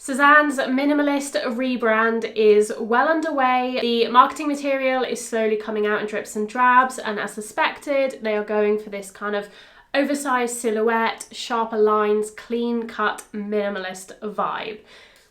Sézane's minimalist rebrand is well underway. The marketing material is slowly coming out in drips and drabs, and as suspected, they are going for this kind of oversized silhouette, sharper lines, clean-cut minimalist vibe,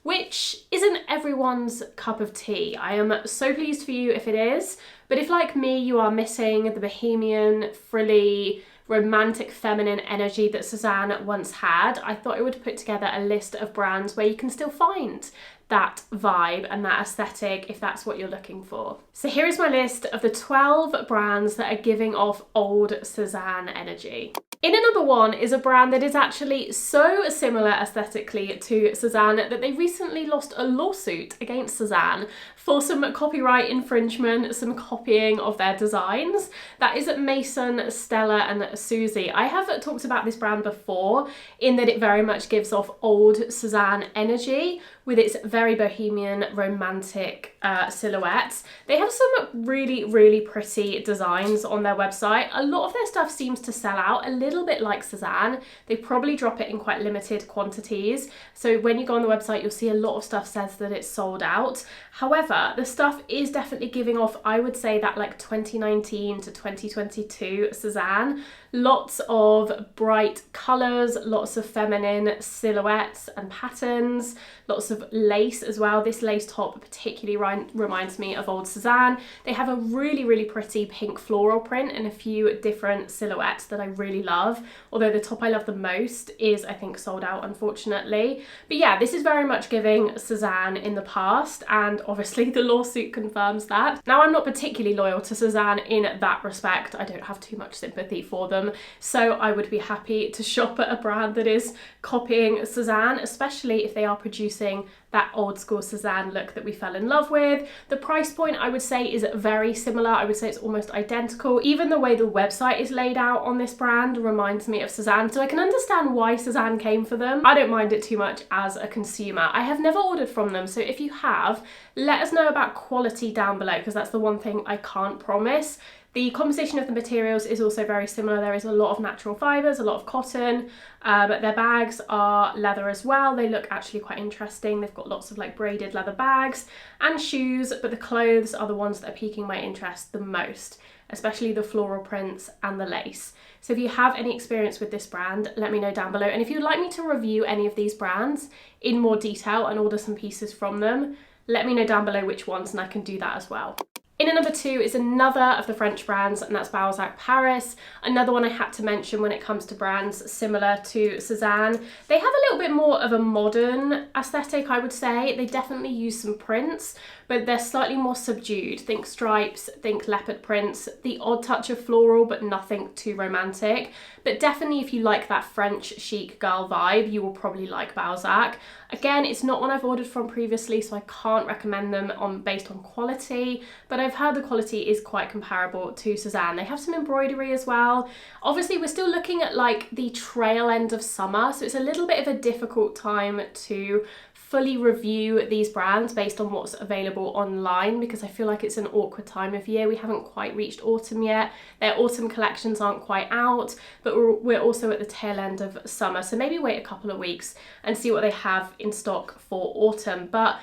which isn't everyone's cup of tea. I am so pleased for you if it is, but if like me, you are missing the bohemian, frilly, romantic feminine energy that Sézane once had, I thought I would put together a list of brands where you can still find that vibe and that aesthetic if that's what you're looking for. So here is my list of the 12 brands that are giving off old Sézane energy. In at number 1 is a brand that is actually so similar aesthetically to Sézane that they recently lost a lawsuit against Sézane for some copyright infringement, some copying of their designs. That is Mason, Stella and Susie. I have talked about this brand before in that it very much gives off old Sézane energy with its very bohemian, romantic silhouettes. They have some really pretty designs on their website. A lot of their stuff seems to sell out a little bit like Sézane. They probably drop it in quite limited quantities. So when you go on the website, you'll see a lot of stuff says that it's sold out. However, the stuff is definitely giving off, I would say, that like 2019 to 2022 Sézane. Lots of bright colours, lots of feminine silhouettes and patterns, lots of lace as well. This lace top particularly reminds me of old Sézane. They have a really pretty pink floral print and a few different silhouettes that I really love, although the top I love the most is, I think, sold out, unfortunately. But yeah, this is very much giving Sézane in the past, and obviously the lawsuit confirms that. Now, I'm not particularly loyal to Sézane in that respect. I don't have too much sympathy for them, so I would be happy to shop at a brand that is copying Sézane, especially if they are producing that old school Sézane look that we fell in love with. The price point, I would say, is very similar. I would say it's almost identical. Even the way the website is laid out on this brand reminds me of Sézane, so I can understand why Sézane came for them. I don't mind it too much as a consumer. I have never ordered from them, so if you have, let us know about quality down below, because that's the one thing I can't promise. The composition of the materials is also very similar. There is a lot of natural fibres, a lot of cotton. Their bags are leather as well. They look actually quite interesting. They've got lots of like braided leather bags and shoes, but the clothes are the ones that are piquing my interest the most, especially the floral prints and the lace. So if you have any experience with this brand, let me know down below. And if you'd like me to review any of these brands in more detail and order some pieces from them, let me know down below which ones and I can do that as well. In at number 2 is another of the French brands, and that's Balzac Paris. Another one I had to mention when it comes to brands similar to Sézane. They have a little bit more of a modern aesthetic, I would say. They definitely use some prints, but they're slightly more subdued. Think stripes, think leopard prints, the odd touch of floral, but nothing too romantic. But definitely if you like that French chic girl vibe, you will probably like Balzac. Again, it's not one I've ordered from previously, so I can't recommend them based on quality, but I've heard the quality is quite comparable to Sézane. They have some embroidery as well. Obviously, we're still looking at like the trail end of summer, so it's a little bit of a difficult time to fully review these brands based on what's available online, because I feel like it's an awkward time of year. We haven't quite reached autumn yet. Their autumn collections aren't quite out, but we're also at the tail end of summer, so maybe wait a couple of weeks and see what they have in stock for autumn. But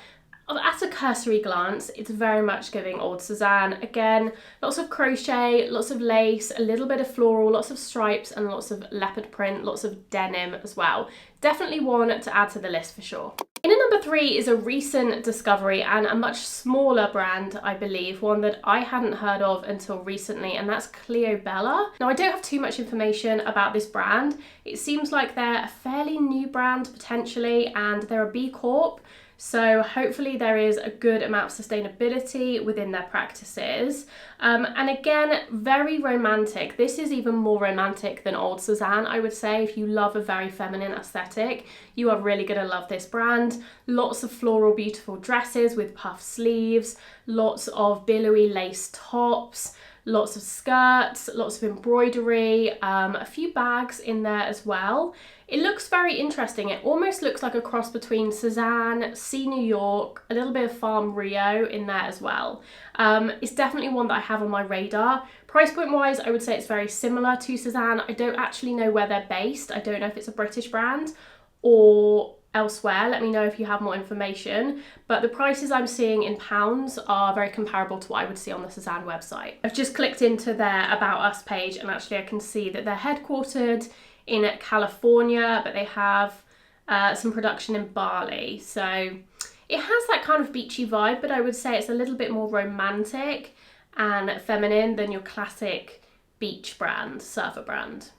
at a cursory glance, it's very much giving old Sézane. Again, lots of crochet, lots of lace, a little bit of floral, lots of stripes and lots of leopard print, lots of denim as well. Definitely one to add to the list for sure. In at number 3 is a recent discovery and a much smaller brand, I believe, one that I hadn't heard of until recently, and that's Cleobella. Now, I don't have too much information about this brand. It seems like they're a fairly new brand potentially, and they're a B Corp. So hopefully there is a good amount of sustainability within their practices. And again, very romantic. This is even more romantic than old Sézane, I would say. If you love a very feminine aesthetic, you are really gonna love this brand. Lots of floral, beautiful dresses with puff sleeves, lots of billowy lace tops, lots of skirts, lots of embroidery, a few bags in there as well. It looks very interesting. It almost looks like a cross between Sézane, See New York, a little bit of Farm Rio in there as well. It's definitely one that I have on my radar. Price point wise, I would say it's very similar to Sézane. I don't actually know where they're based. I don't know if it's a British brand or elsewhere. Let me know if you have more information, but the prices I'm seeing in pounds are very comparable to what I would see on the Sézane website. I've just clicked into their About Us page, and actually I can see that they're headquartered in California, but they have some production in Bali. So it has that kind of beachy vibe, but I would say it's a little bit more romantic and feminine than your classic beach brand, surfer brand.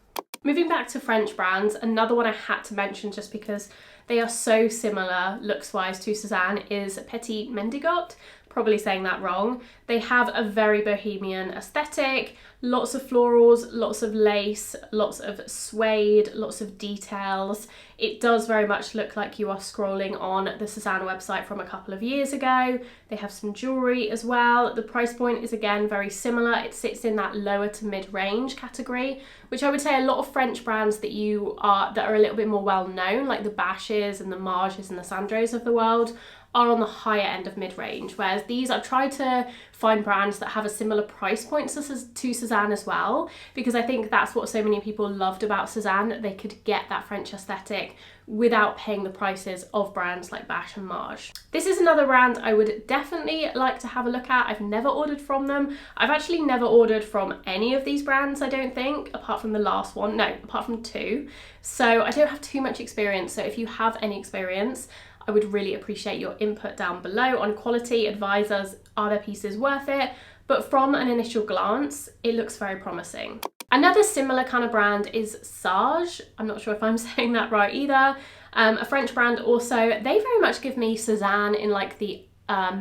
Moving back to French brands, another one I had to mention just because they are so similar looks-wise to Sézane is Petit Mendigot. Probably saying that wrong. They have a very bohemian aesthetic, lots of florals, lots of lace, lots of suede, lots of details. It does very much look like you are scrolling on the Sézane website from a couple of years ago. They have some jewellery as well. The price point is again very similar. It sits in that lower to mid-range category, which I would say a lot of French brands that are a little bit more well known, like the Bashes and the Marges and the Sandros of the world, are on the higher end of mid-range, whereas these, I've tried to find brands that have a similar price point to Sézane as well, because I think that's what so many people loved about Sézane, that they could get that French aesthetic without paying the prices of brands like Bash and Marge. This is another brand I would definitely like to have a look at. I've never ordered from them. I've actually never ordered from any of these brands, I don't think, apart from the last one. No, apart from two. So I don't have too much experience. So if you have any experience, I would really appreciate your input down below on quality. Advise us, are their pieces worth it? But from an initial glance, it looks very promising. Another similar kind of brand is Sage. I'm not sure if I'm saying that right either. A French brand also. They very much give me Sézane in like the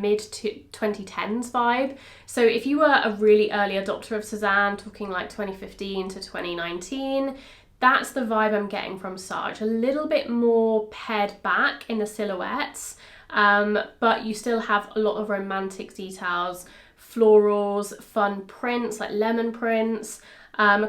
mid to 2010s vibe. So if you were a really early adopter of Sézane, talking like 2015 to 2019, that's the vibe I'm getting from Sage. A little bit more pared back in the silhouettes, but you still have a lot of romantic details, florals, fun prints like lemon prints,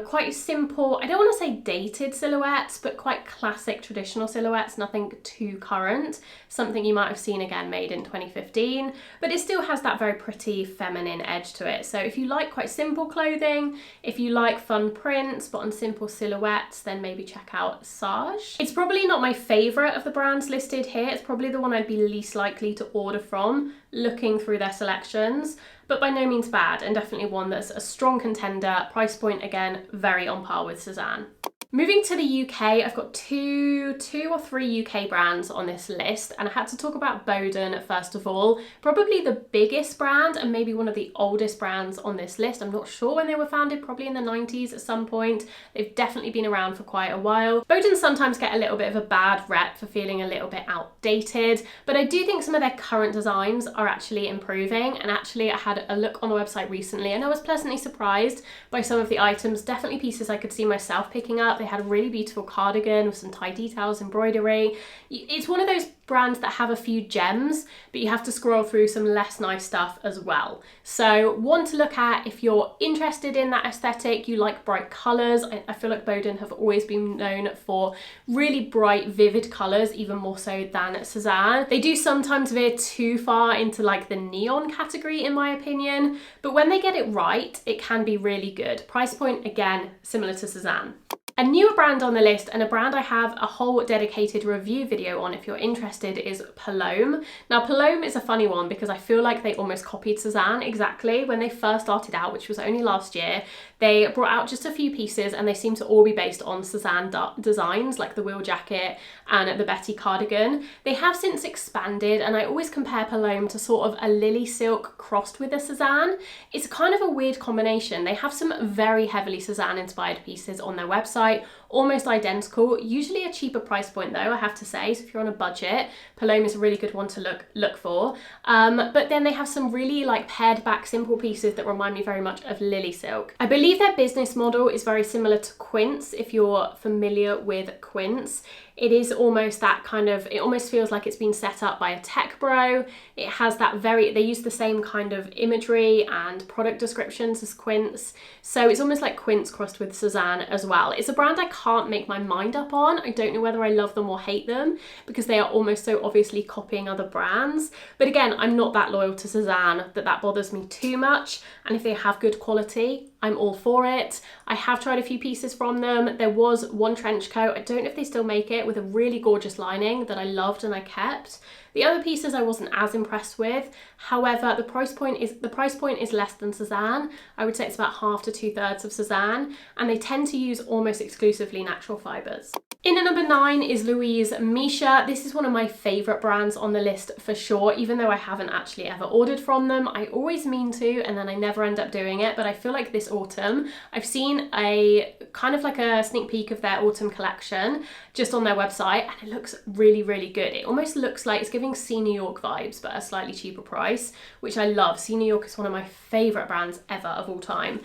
quite simple, I don't want to say dated silhouettes, but quite classic traditional silhouettes, nothing too current, something you might have seen again made in 2015, but it still has that very pretty feminine edge to it. So if you like quite simple clothing, if you like fun prints but on simple silhouettes, then maybe check out Sage. It's probably not my favourite of the brands listed here. It's probably the one I'd be least likely to order from, looking through their selections, but by no means bad, and definitely one that's a strong contender. Price point, again, very on par with Sézane. Moving to the UK, I've got two or three UK brands on this list, and I had to talk about Boden first of all. Probably the biggest brand and maybe one of the oldest brands on this list. I'm not sure when they were founded, probably in the 90s at some point. They've definitely been around for quite a while. Boden sometimes get a little bit of a bad rep for feeling a little bit outdated, but I do think some of their current designs are actually improving, and actually I had a look on the website recently and I was pleasantly surprised by some of the items, definitely pieces I could see myself picking up. They had a really beautiful cardigan with some tie details, embroidery. It's one of those brands that have a few gems, but you have to scroll through some less nice stuff as well. So one to look at if you're interested in that aesthetic, you like bright colours. I feel like Boden have always been known for really bright, vivid colours, even more so than Sézane. They do sometimes veer too far into like the neon category in my opinion, but when they get it right, it can be really good. Price point, again, similar to Sézane. A newer brand on the list, and a brand I have a whole dedicated review video on if you're interested, is Palome. Now Palome is a funny one because I feel like they almost copied Sézane exactly. When they first started out, which was only last year, they brought out just a few pieces and they seem to all be based on Sézane designs, like the Will jacket and the Betty cardigan. They have since expanded, and I always compare Palome to sort of a lily silk crossed with a Sézane. It's kind of a weird combination. They have some very heavily Sézane inspired pieces on their website, almost identical, usually a cheaper price point though, I have to say. So if you're on a budget, Palome is a really good one to look for. But then they have some really like pared back simple pieces that remind me very much of lily silk. I believe their business model is very similar to Quince, if you're familiar with Quince. It is almost that kind of, it almost feels like it's been set up by a tech bro. It has that they use the same kind of imagery and product descriptions as Quince. So it's almost like Quince crossed with Sézane as well. It's a brand I can't make my mind up on. I don't know whether I love them or hate them because they are almost so obviously copying other brands. But again, I'm not that loyal to Sézane that bothers me too much. And if they have good quality, I'm all for it. I have tried a few pieces from them. There was one trench coat, I don't know if they still make it, with a really gorgeous lining that I loved and I kept. The other pieces I wasn't as impressed with. However, the price point is less than Sézane. I would say it's about half to 2/3 of Sézane, and they tend to use almost exclusively natural fibres. In at number 9 is Louise Misha. This is one of my favourite brands on the list for sure, even though I haven't actually ever ordered from them. I always mean to, and then I never end up doing it, but I feel like this autumn I've seen a kind of like a sneak peek of their autumn collection just on their website, and it looks really, really good. It almost looks like it's giving Sea New York vibes, but at a slightly cheaper price, which I love. Sea New York is one of my favourite brands ever of all time.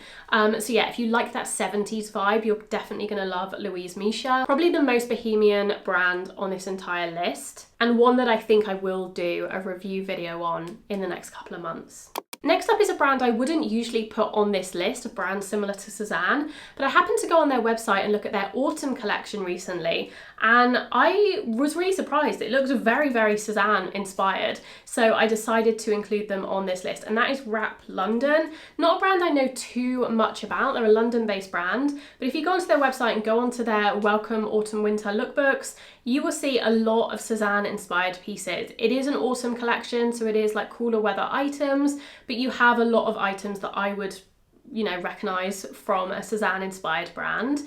So yeah, if you like that 70s vibe, you're definitely going to love Louise Misha. Probably the most bohemian brand on this entire list, and one that I think I will do a review video on in the next couple of months. Next up is a brand I wouldn't usually put on this list, a brand similar to Sézane, but I happened to go on their website and look at their autumn collection recently, and I was really surprised. It looks very, very Sézane inspired, so I decided to include them on this list, and that is Wrap London. Not a brand I know too much about. They're a London-based brand, but if you go onto their website and go onto their Welcome Autumn Winter lookbooks, you will see a lot of Sézane inspired pieces. It is an autumn collection, so it is like cooler weather items, but you have a lot of items that I would, you know, recognise from a Sézane inspired brand.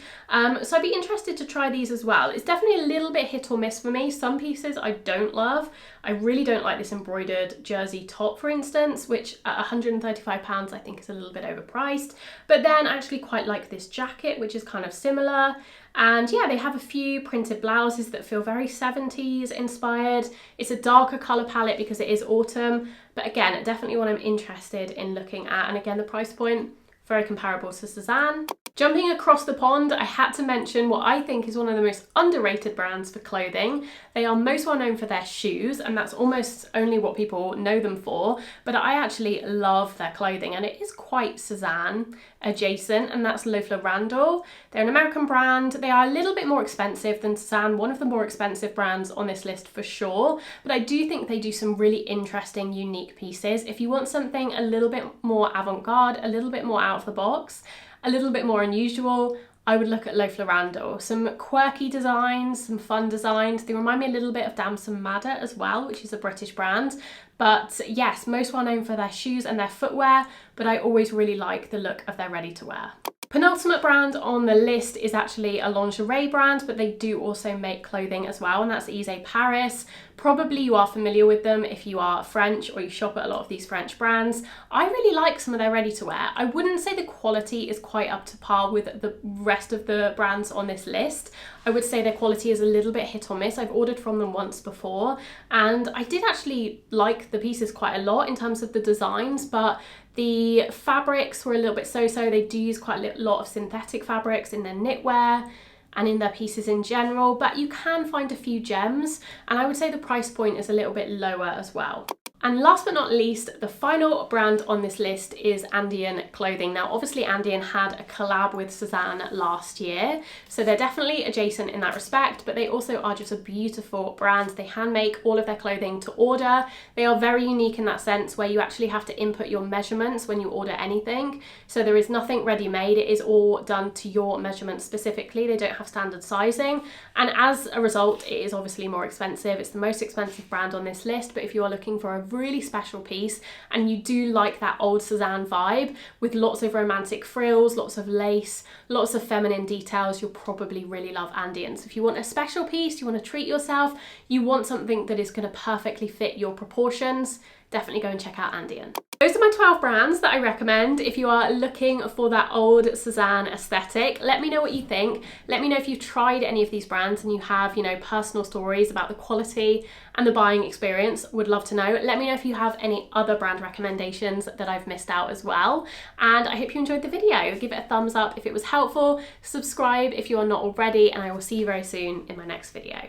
So I'd be interested to try these as well. It's definitely a little bit hit or miss for me. Some pieces I don't love. I really don't like this embroidered jersey top, for instance, which at £135 I think is a little bit overpriced. But then I actually quite like this jacket, which is kind of similar. And yeah, they have a few printed blouses that feel very 70s inspired. It's a darker colour palette because it is autumn, but again, definitely one I'm interested in looking at. And again, the price point, very comparable to Sézane. Jumping across the pond, I had to mention what I think is one of the most underrated brands for clothing. They are most well known for their shoes, and that's almost only what people know them for, but I actually love their clothing, and it is quite Sézane adjacent, and that's Loeffler Randall. They're an American brand. They are a little bit more expensive than Sézane, one of the more expensive brands on this list for sure, but I do think they do some really interesting, unique pieces. If you want something a little bit more avant-garde, a little bit more out of the box, a little bit more unusual, I would look at Loeffler Randall. Some quirky designs, some fun designs. They remind me a little bit of Damson Madder as well, which is a British brand. But yes, most well known for their shoes and their footwear, but I always really like the look of their ready-to-wear. Penultimate brand on the list is actually a lingerie brand, but they do also make clothing as well, and that's Ise Paris. Probably you are familiar with them if you are French or you shop at a lot of these French brands. I really like some of their ready-to-wear. I wouldn't say the quality is quite up to par with the rest of the brands on this list. I would say their quality is a little bit hit or miss. I've ordered from them once before, and I did actually like the pieces quite a lot in terms of the designs, but the fabrics were a little bit so-so. They do use quite a lot of synthetic fabrics in their knitwear and in their pieces in general, but you can find a few gems, and I would say the price point is a little bit lower as well. And last but not least, the final brand on this list is Andean Clothing. Now, obviously Andean had a collab with Sézane last year, so they're definitely adjacent in that respect, but they also are just a beautiful brand. They hand make all of their clothing to order. They are very unique in that sense where you actually have to input your measurements when you order anything. So there is nothing ready-made. It is all done to your measurements specifically. They don't have standard sizing. And as a result, it is obviously more expensive. It's the most expensive brand on this list, but if you are looking for a really special piece and you do like that old Sézane vibe with lots of romantic frills, lots of lace, lots of feminine details, you'll probably really love Andean. So if you want a special piece, you want to treat yourself, you want something that is going to perfectly fit your proportions, definitely go and check out Andean. Those are my 12 brands that I recommend if you are looking for that old Sézane aesthetic. Let me know what you think. Let me know if you've tried any of these brands and you have, you know, personal stories about the quality and the buying experience. Would love to know. Let me know if you have any other brand recommendations that I've missed out as well. And I hope you enjoyed the video. Give it a thumbs up if it was helpful. Subscribe if you are not already, and I will see you very soon in my next video.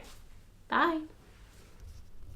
Bye.